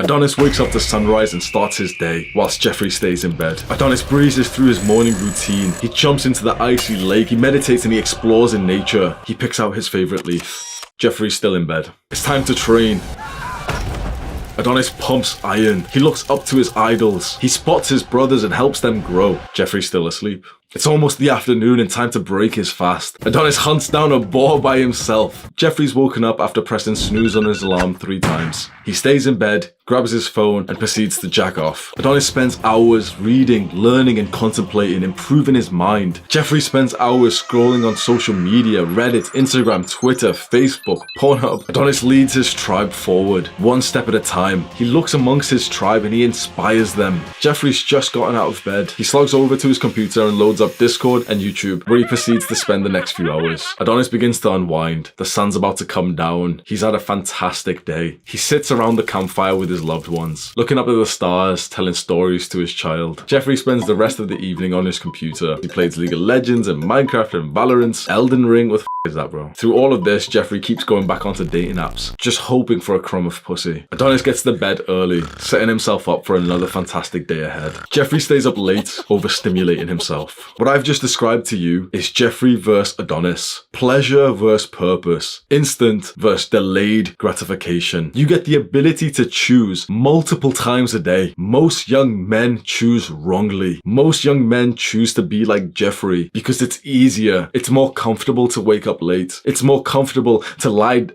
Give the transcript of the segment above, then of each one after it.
Adonis wakes up to sunrise and starts his day, whilst Jeffrey stays in bed. Adonis breezes through his morning routine. He jumps into the icy lake, he meditates and he explores in nature. He picks out his favorite leaf. Jeffrey's still in bed. It's time to train. Adonis pumps iron. He looks up to his idols. He spots his brothers and helps them grow. Jeffrey's still asleep. It's almost the afternoon and time to break his fast. Adonis hunts down a boar by himself. Jeffrey's woken up after pressing snooze on his alarm 3 times. He stays in bed, grabs his phone, and proceeds to jack off. Adonis spends hours reading, learning, and contemplating, improving his mind. Jeffrey spends hours scrolling on social media, Reddit, Instagram, Twitter, Facebook, Pornhub. Adonis leads his tribe forward, one step at a time. He looks amongst his tribe and he inspires them. Jeffrey's just gotten out of bed. He slogs over to his computer and loads up Discord and YouTube, where he proceeds to spend the next few hours. Adonis begins to unwind. The sun's about to come down. He's had a fantastic day. He sits around the campfire with his loved ones, looking up at the stars, telling stories to his child. Jeffrey spends the rest of the evening on his computer. He plays League of Legends and Minecraft and Valorant, Elden Ring. What the f is that, bro? Through all of this, Jeffrey keeps going back onto dating apps, just hoping for a crumb of pussy. Adonis gets to bed early, setting himself up for another fantastic day ahead. Jeffrey stays up late, overstimulating himself. What I've just described to you is Jeffrey versus Adonis. Pleasure versus purpose. Instant versus delayed gratification. You get the ability to choose multiple times a day. Most young men choose wrongly. Most young men choose to be like Jeffrey because it's easier. It's more comfortable to wake up late. It's more comfortable to lie.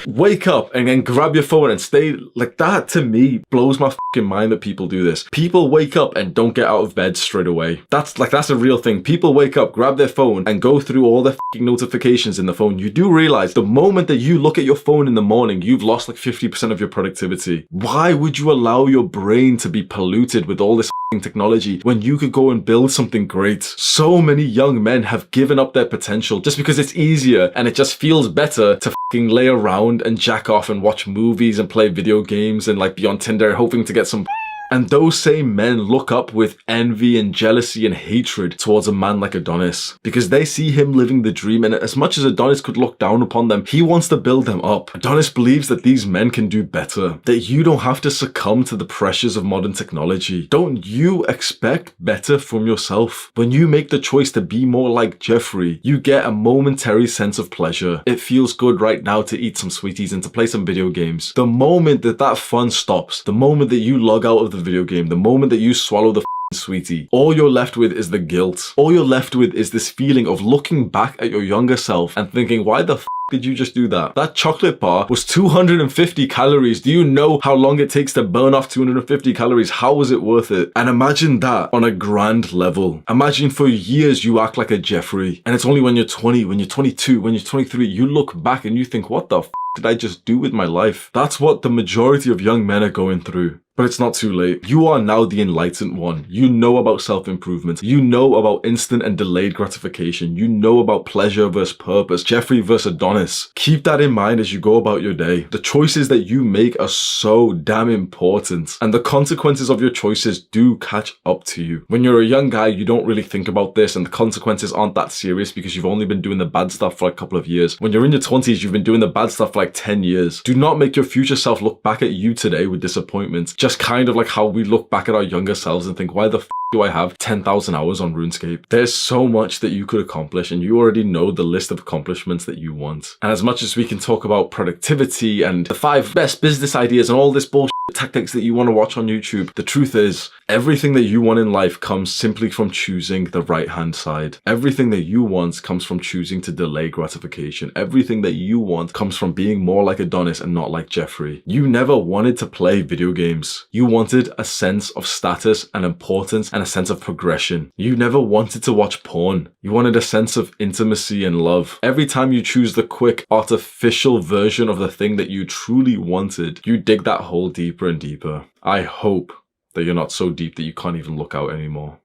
Wake up and then grab your phone and stay like that. To me blows my fucking mind that people do this. People wake up and don't get out of bed straight away. That's a real thing. People wake up, grab their phone and go through all the fucking notifications in the phone. You do realize the moment that you look at your phone in the morning, you've lost like 50% of your productivity. Why would you allow your brain to be polluted with all this technology when you could go and build something great? So many young men have given up their potential just because it's easier and it just feels better to lay around and jack off and watch movies and play video games and like be on Tinder hoping to get some. And those same men look up with envy and jealousy and hatred towards a man like Adonis because they see him living the dream, and as much as Adonis could look down upon them, he wants to build them up. Adonis believes that these men can do better, that you don't have to succumb to the pressures of modern technology. Don't you expect better from yourself? When you make the choice to be more like Jeffrey, you get a momentary sense of pleasure. It feels good right now to eat some sweeties and to play some video games. The moment that that fun stops, the moment that you log out of the video game, the moment that you swallow the sweetie, all you're left with is the guilt. All you're left with is this feeling of looking back at your younger self and thinking, why the did you just do that? That chocolate bar was 250 calories. Do you know how long it takes to burn off 250 calories? How was it worth it? And imagine that on a grand level. Imagine for years you act like a Jeffrey, and it's only when you're 20, when you're 22, when you're 23, you look back and you think, what the did I just do with my life? That's what the majority of young men are going through. But it's not too late. You are now the enlightened one. You know about self-improvement. You know about instant and delayed gratification. You know about pleasure versus purpose, Jeffrey versus Adonis. Keep that in mind as you go about your day. The choices that you make are so damn important, and the consequences of your choices do catch up to you. When you're a young guy, you don't really think about this, and the consequences aren't that serious because you've only been doing the bad stuff for a couple of years. When you're in your 20s, you've been doing the bad stuff for like 10 years. Do not make your future self look back at you today with disappointment. Just kind of like how we look back at our younger selves and think, why the do I have 10,000 hours on RuneScape? There's so much that you could accomplish, and you already know the list of accomplishments that you want. And as much as we can talk about productivity and the 5 best business ideas and all this bullshit tactics that you want to watch on YouTube, the truth is, everything that you want in life comes simply from choosing the right-hand side. Everything that you want comes from choosing to delay gratification. Everything that you want comes from being more like Adonis and not like Jeffrey. You never wanted to play video games. You wanted a sense of status and importance and a sense of progression. You never wanted to watch porn. You wanted a sense of intimacy and love. Every time you choose the quick, artificial version of the thing that you truly wanted, you dig that hole deeper and deeper. I hope that you're not so deep that you can't even look out anymore.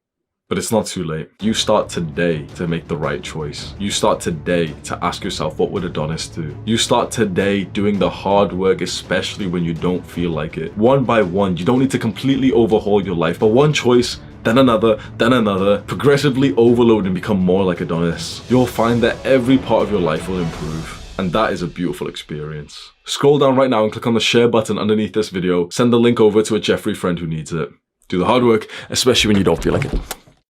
But it's not too late. You start today to make the right choice. You start today to ask yourself, what would Adonis do? You start today doing the hard work, especially when you don't feel like it. One by one, you don't need to completely overhaul your life, but one choice, then another, progressively overload and become more like Adonis. You'll find that every part of your life will improve. And that is a beautiful experience. Scroll down right now and click on the share button underneath this video. Send the link over to a Jeffrey friend who needs it. Do the hard work, especially when you don't feel like it.